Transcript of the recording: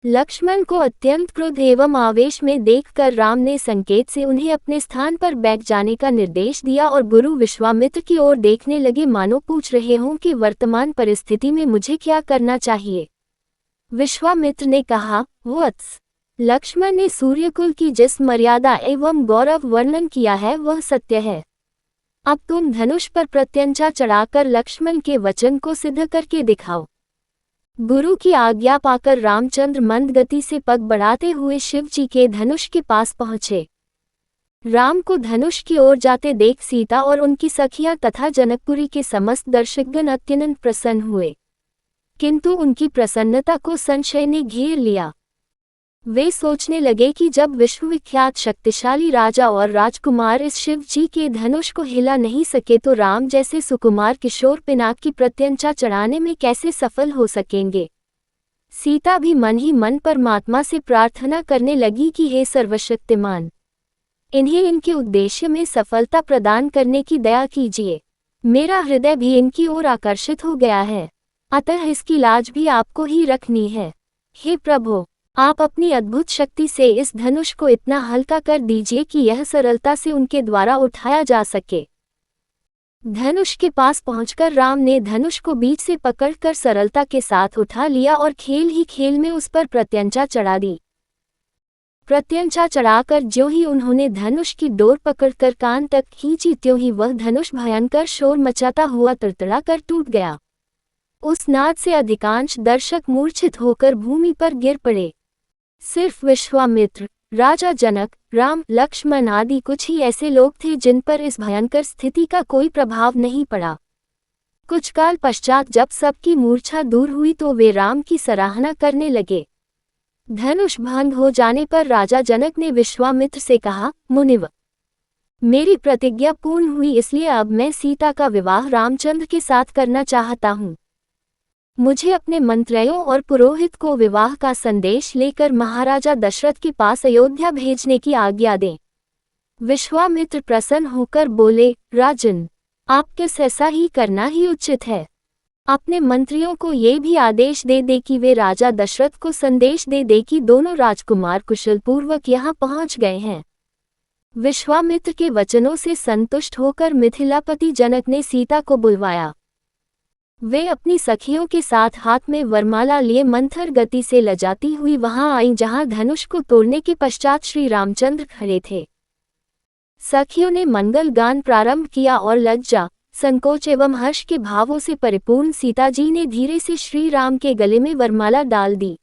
लक्ष्मण को अत्यंत क्रोध एवं आवेश में देखकर राम ने संकेत से उन्हें अपने स्थान पर बैठ जाने का निर्देश दिया और गुरु विश्वामित्र की ओर देखने लगे मानो पूछ रहे हों कि वर्तमान परिस्थिति में मुझे क्या करना चाहिए। विश्वामित्र ने कहा, वत्स, लक्ष्मण ने सूर्यकुल की जिस मर्यादा एवं गौरव वर्णन किया है वह सत्य है। अब तुम धनुष पर प्रत्यंचा चढ़ाकर लक्ष्मण के वचन को सिद्ध करके दिखाओ। गुरु की आज्ञा पाकर रामचंद्र मंद गति से पग बढ़ाते हुए शिव जी के धनुष के पास पहुंचे। राम को धनुष की ओर जाते देख सीता और उनकी सखियां तथा जनकपुरी के समस्त दर्शकगण अत्यंत प्रसन्न हुए, किंतु उनकी प्रसन्नता को संशय ने घेर लिया। वे सोचने लगे कि जब विश्वविख्यात शक्तिशाली राजा और राजकुमार इस शिव जी के धनुष को हिला नहीं सके तो राम जैसे सुकुमार किशोर पिनाक की प्रत्यंचा चढ़ाने में कैसे सफल हो सकेंगे। सीता भी मन ही मन परमात्मा से प्रार्थना करने लगी कि हे सर्वशक्तिमान, इन्हें इनके उद्देश्य में सफलता प्रदान करने की दया कीजिए। मेरा हृदय भी इनकी ओर आकर्षित हो गया है, अतः इसकी लाज भी आपको ही रखनी है। हे प्रभु, आप अपनी अद्भुत शक्ति से इस धनुष को इतना हल्का कर दीजिए कि यह सरलता से उनके द्वारा उठाया जा सके। धनुष के पास पहुंचकर राम ने धनुष को बीच से पकड़कर सरलता के साथ उठा लिया और खेल ही खेल में उस पर प्रत्यंचा चढ़ा दी। प्रत्यंचा चढ़ाकर ज्यों ही उन्होंने धनुष की डोर पकड़कर कान तक खींची त्यों ही वह धनुष भयंकर शोर मचाता हुआ तड़तड़ा कर टूट गया। उस नाद से अधिकांश दर्शक मूर्छित होकर भूमि पर गिर पड़े। सिर्फ विश्वामित्र, राजा जनक, राम, लक्ष्मण आदि कुछ ही ऐसे लोग थे जिन पर इस भयंकर स्थिति का कोई प्रभाव नहीं पड़ा। कुछ काल पश्चात जब सबकी मूर्छा दूर हुई तो वे राम की सराहना करने लगे। धनुष भंग हो जाने पर राजा जनक ने विश्वामित्र से कहा, मुनिव, मेरी प्रतिज्ञा पूर्ण हुई, इसलिए अब मैं सीता का विवाह रामचंद्र के साथ करना चाहता हूँ। मुझे अपने मंत्रियों और पुरोहित को विवाह का संदेश लेकर महाराजा दशरथ के पास अयोध्या भेजने की आज्ञा दें। विश्वामित्र प्रसन्न होकर बोले, राजन, आपके ऐसा ही करना ही उचित है। अपने मंत्रियों को ये भी आदेश दे दे कि वे राजा दशरथ को संदेश दे दे कि दोनों राजकुमार कुशलपूर्वक यहाँ पहुँच गए हैं। विश्वामित्र के वचनों से संतुष्ट होकर मिथिलापति जनक ने सीता को बुलवाया। वे अपनी सखियों के साथ हाथ में वरमाला लिए मंथर गति से लजाती हुई वहां आईं जहां धनुष को तोड़ने के पश्चात श्री रामचंद्र खड़े थे। सखियों ने मंगल गान प्रारंभ किया और लज्जा, संकोच एवं हर्ष के भावों से परिपूर्ण सीता जी ने धीरे से श्री राम के गले में वरमाला डाल दी।